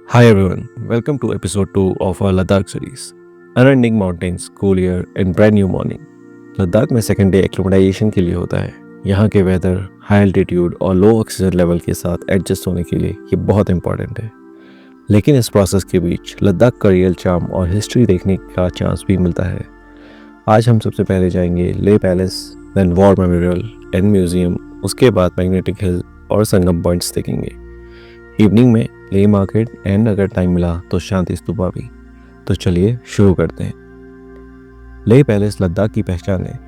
Hi everyone, welcome to episode 2 of our Ladakh series. Unending mountains, cool air and brand new morning. Ladakh में second day acclimatisation के लिए होता है। यहाँ के वेदर, हाई एल्टीट्यूड और लो ऑक्सीजन लेवल के साथ एडजस्ट होने के लिए ये बहुत इंपॉर्टेंट है। लेकिन इस प्रोसेस के बीच लद्दाख का रियल चार्म और हिस्ट्री देखने का चांस भी मिलता है। आज हम सबसे पहले जाएंगे Leh palace, then war memorial and museum, उसके बाद मैग्नेटिक हिल और संगम पॉइंट्स देखेंगे। इवनिंग में ले मार्केट एंड अगर टाइम मिला तो शांति स्तूपा भी। तो चलिए शुरू करते हैं। ले पैलेस लद्दाख की पहचान है।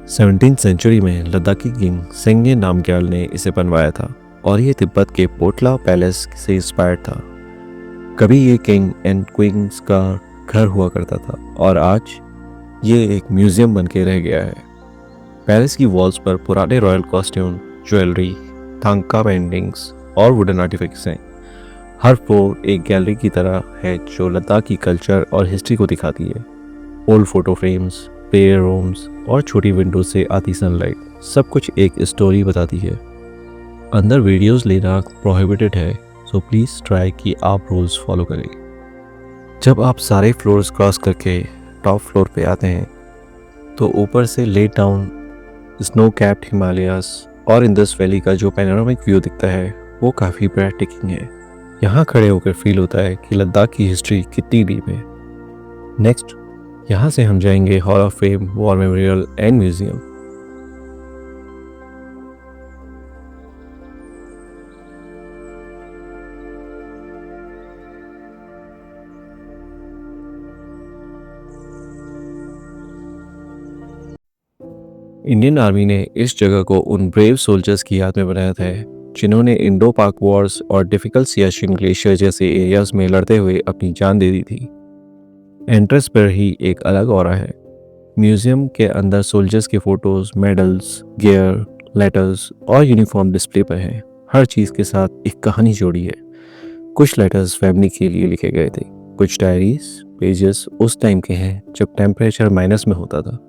17th सेंचुरी में लद्दाखी किंग सेंगे नामग्याल ने इसे बनवाया था और ये तिब्बत के पोटला पैलेस से इंस्पायर्ड था। कभी ये किंग एंड क्वींस का घर हुआ करता था और आज ये एक म्यूजियम बन के रह गया है। पैलेस की वॉल्स पर पुराने रॉयल कॉस्ट्यूम, ज्वेलरी, थांका पेंटिंग्स और वुडन आर्टिफैक्ट्स हैं। हर फ्लोर एक गैलरी की तरह है जो लद्दाख की कल्चर और हिस्ट्री को दिखाती है। Old photo frames, prayer rooms और छोटी विंडो से आती सनलाइट सब कुछ एक स्टोरी बताती है। अंदर वीडियोस लेना प्रोहिबिटेड है, सो प्लीज़ ट्राई कि आप रूल्स फॉलो करें। जब आप सारे फ्लोर्स क्रॉस करके टॉप फ्लोर पे आते हैं तो ऊपर से ले टाउन, स्नो कैप्ड हिमालयास और इंडस वैली का जो पैनोरामिक व्यू दिखता है वो काफ़ी ब्रेथटेकिंग है। यहाँ खड़े होकर फील होता है कि लद्दाख की हिस्ट्री कितनी डीप है। नेक्स्ट, यहाँ से हम जाएंगे hall of fame, war memorial and museum. Indian army ने इस जगह को उन ब्रेव सोल्जर्स की याद में बनाया था जिन्होंने इंडो पाक वॉर्स और डिफिकल्ट सियाचिन ग्लेशियर जैसे एरियाज में लड़ते हुए अपनी जान दे दी थी। एंट्रेंस पर ही एक अलग ऑरा है। म्यूजियम के अंदर सोल्जर्स के फोटोज, मेडल्स, गियर, लेटर्स और यूनिफॉर्म डिस्प्ले पर हैं। हर चीज़ के साथ एक कहानी जोड़ी है। कुछ लेटर्स फैमिली के लिए लिखे गए थे, कुछ डायरीज पेजेस उस टाइम के हैं जब टेम्परेचर माइनस में होता था।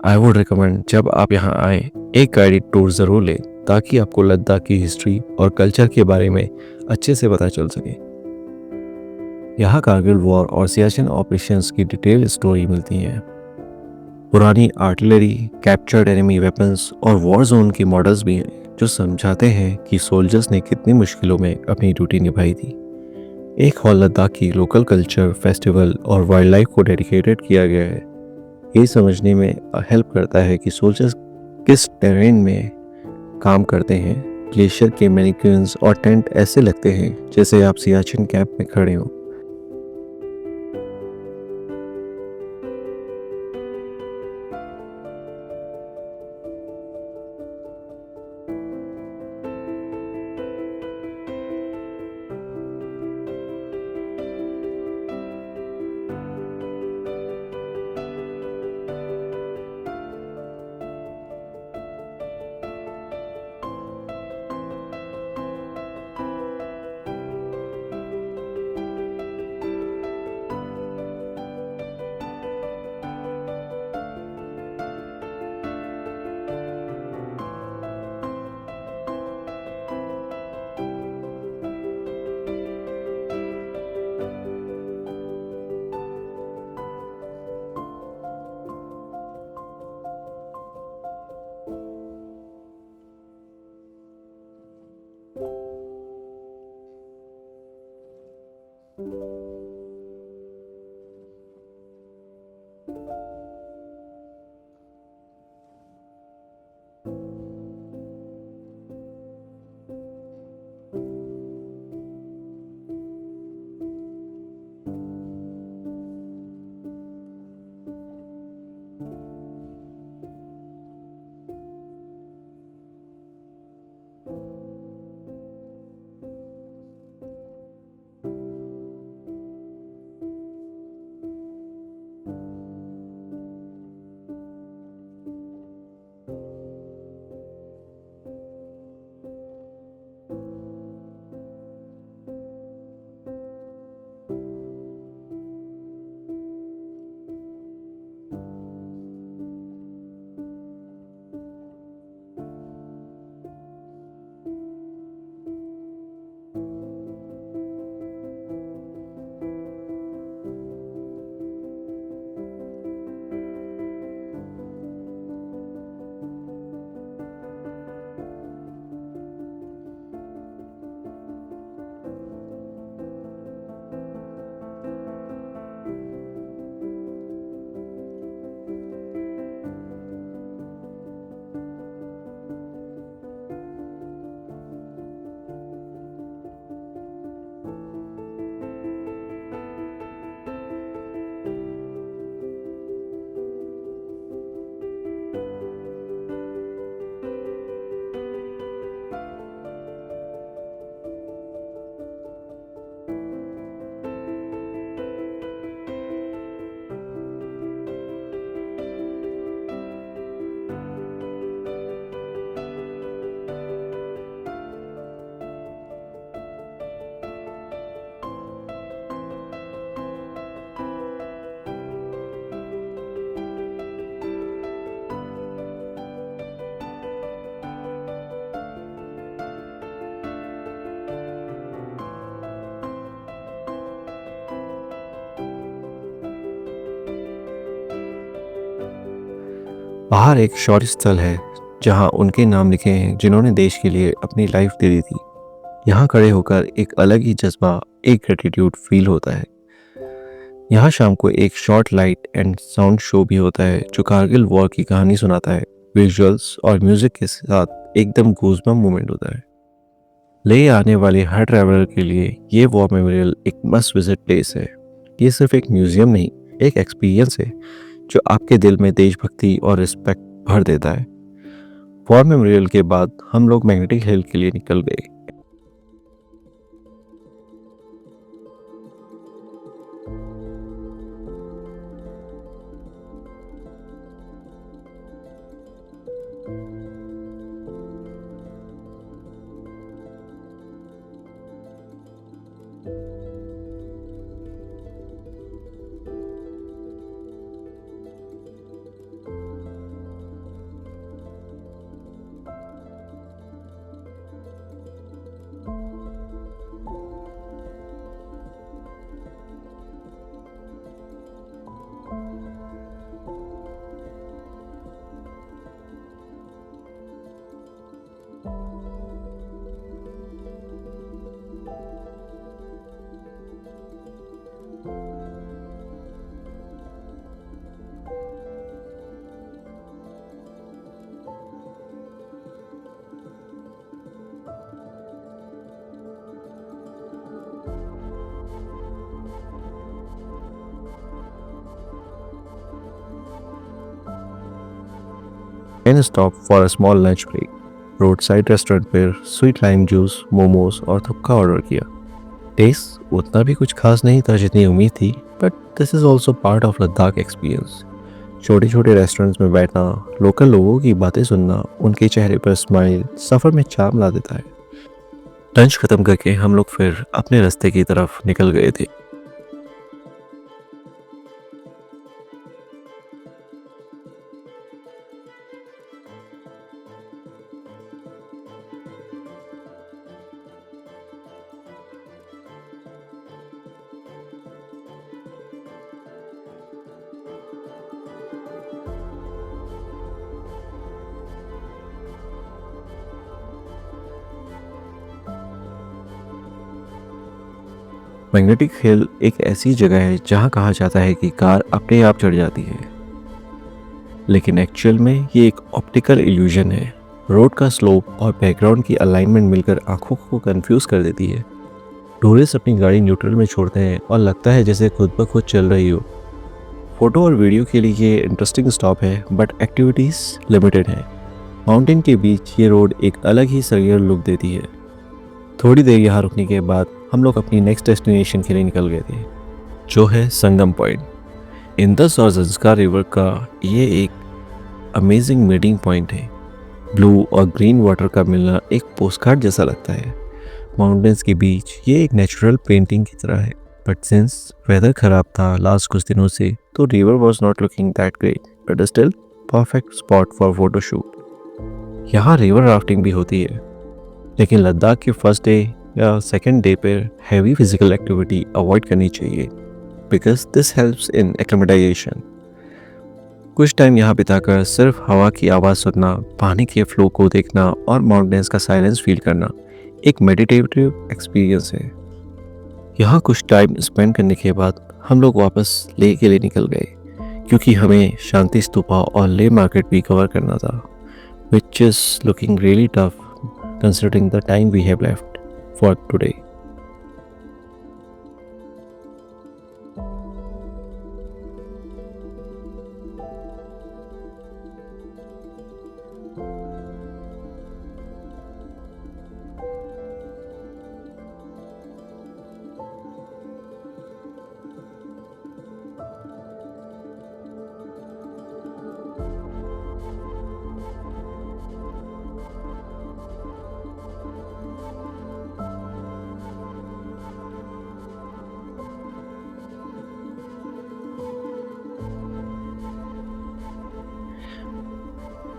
आई वुड रिकमेंड जब आप यहाँ आए एक गाइडेड टूर ज़रूर लें ताकि आपको लद्दाख की हिस्ट्री और कल्चर के बारे में अच्छे से पता चल सके। यहाँ कारगिल वॉर और सियाचिन ऑपरेशंस की डिटेल स्टोरी मिलती है। पुरानी आर्टिलरी, कैप्चर्ड एनिमी वेपन्स और वॉर जोन के मॉडल्स भी हैं जो समझाते हैं कि सोल्जर्स ने कितनी मुश्किलों में अपनी ड्यूटी निभाई थी। एक हॉल लद्दाख की लोकल कल्चर, फेस्टिवल और वाइल्ड लाइफ को डेडिकेटेड किया गया है। ये समझने में हेल्प करता है कि सोल्जर्स किस टेरेन में काम करते हैं। ग्लेशियर के मैनिक्यून्स और टेंट ऐसे लगते हैं जैसे आप सियाचिन कैंप में खड़े हो। बाहर एक शौर्य स्थल है जहां उनके नाम लिखे हैं जिन्होंने देश के लिए अपनी लाइफ दे दी थी। यहाँ खड़े होकर एक अलग ही जज्बा, एक ग्रेटिट्यूड फील होता है। यहाँ शाम को एक short light and sound show भी होता है जो कारगिल वॉर की कहानी सुनाता है। विजुअल्स और म्यूजिक के साथ एकदम गूज़बम्प मोमेंट होता है। ले आने वाले हर ट्रैवलर के लिए ये वॉर मेमोरियल एक मस्ट विजिट प्लेस है। ये सिर्फ एक म्यूजियम नहीं, एक एक्सपीरियंस है जो आपके दिल में देशभक्ति और रिस्पेक्ट भर देता है। वॉर मेमोरियल के बाद हम लोग मैग्नेटिक हिल के लिए निकल गए। And stop for a small lunch break. Road side restaurant पर स्वीट लाइम जूस, मोमोज और थुक्का ऑर्डर किया। टेस्ट उतना भी कुछ खास नहीं था जितनी उम्मीद थी, but this is also part of Ladakh experience. छोटे छोटे रेस्टोरेंट्स में बैठना, लोकल लोगों की बातें सुनना, उनके चेहरे पर स्माइल सफ़र में चार्म ला देता है। लंच खत्म करके हम लोग फिर अपने रास्ते की तरफ निकल गए थे। मैग्नेटिक हिल एक ऐसी जगह है जहां कहा जाता है कि कार अपने आप चढ़ जाती है, लेकिन एक्चुअल में ये एक ऑप्टिकल इल्यूजन है। रोड का स्लोप और बैकग्राउंड की अलाइनमेंट मिलकर आंखों को कंफ्यूज कर देती है। टूरिस्ट अपनी गाड़ी न्यूट्रल में छोड़ते हैं और लगता है जैसे खुद ब खुद चल रही हो। फोटो और वीडियो के लिए ये इंटरेस्टिंग स्टॉप है, बट एक्टिविटीज़ लिमिटेड हैं। माउंटेन के बीच ये रोड एक अलग ही सरगियर लुक देती है। थोड़ी देर यहाँ रुकने के बाद हम लोग अपनी नेक्स्ट डेस्टिनेशन के लिए निकल गए थे, जो है संगम पॉइंट। इंदस और ज़ंस्कार रिवर का ये एक अमेजिंग मीटिंग पॉइंट है। ब्लू और ग्रीन वाटर का मिलना एक पोस्टकार्ड जैसा लगता है। माउंटेन्स के बीच ये एक नेचुरल पेंटिंग की तरह है, बट सिंस वेदर खराब था लास्ट कुछ दिनों से, तो river was not looking that great, but still perfect spot for photoshoot. यहाँ रिवर राफ्टिंग भी होती है, लेकिन लद्दाख के फर्स्ट डे या सेकेंड डे पर हैवी फिजिकल एक्टिविटी अवॉइड करनी चाहिए, because this helps in acclimatisation. कुछ टाइम यहाँ बिताकर सिर्फ हवा की आवाज़ सुनना, पानी के फ्लो को देखना और माउंटेन्स का साइलेंस फील करना एक मेडिटेटिव एक्सपीरियंस है। यहाँ कुछ टाइम स्पेंड करने के बाद हम लोग वापस लेह के लिए निकल गए, क्योंकि हमें शांति स्तूपा और लेह मार्केट भी कवर करना था, which is looking really tough considering the time we have left for today.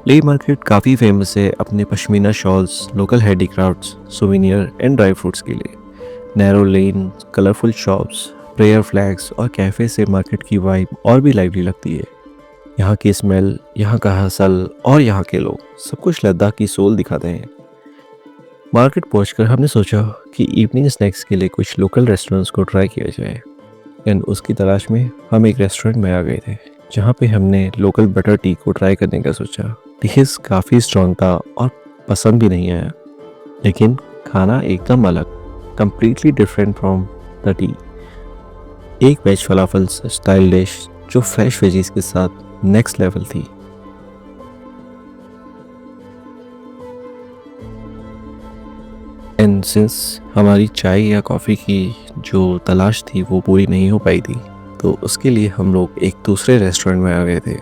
Leh market काफ़ी फेमस है अपने pashmina shawls, local handicrafts, souvenir and dry fruits के लिए। नैरो लेन, कलरफुल शॉप्स, प्रेयर फ्लैग्स और कैफ़े से मार्केट की वाइब और भी लाइवली लगती है। यहाँ की स्मेल, यहाँ का हसल और यहाँ के लोग सब कुछ लद्दाख की सोल दिखाते हैं। मार्केट पहुंचकर हमने सोचा कि इवनिंग स्नैक्स के लिए कुछ लोकल रेस्टोरेंट्स को ट्राई किया जाए। एंड उसकी तलाश में हम एक रेस्टोरेंट में आ गए थे जहाँ पे हमने लोकल बटर टी को ट्राई करने का सोचा। टेस्ट काफ़ी स्ट्रॉन्ग था और पसंद भी नहीं आया, लेकिन खाना एकदम अलग, completely different from the T. एक वेज फलाफल स्टाइल डिश जो फ्रेश वेजीज के साथ नेक्स्ट लेवल थी। एंड सिंस हमारी चाय या कॉफ़ी की जो तलाश थी वो पूरी नहीं हो पाई थी, तो उसके लिए हम लोग एक दूसरे रेस्टोरेंट में आ गए थे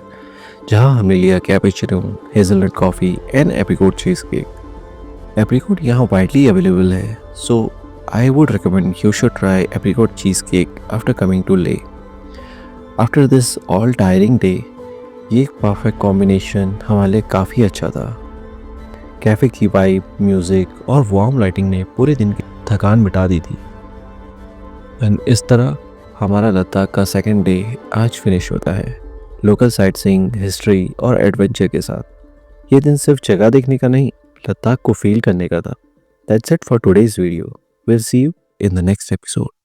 जहां हमने लिया cappuccino, hazelnut coffee and apricot cheesecake. Apricot यहाँ वाइडली अवेलेबल है, so I would recommend you should try apricot cheesecake after coming to Leh. After this all tiring day, ये एक परफेक्ट कॉम्बिनेशन हमारे लिए काफ़ी अच्छा था। कैफ़े की वाइब, म्यूज़िक और वार्म लाइटिंग ने पूरे दिन की थकान मिटा दी थी। एंड इस तरह हमारा लद्दाख का सेकंड डे आज फिनिश होता है, लोकल साइट सीइंग, हिस्ट्री और एडवेंचर के साथ। ये दिन सिर्फ जगह देखने का नहीं, लद्दाख को फील करने का था। That's it for today's video. Will see you in the next episode.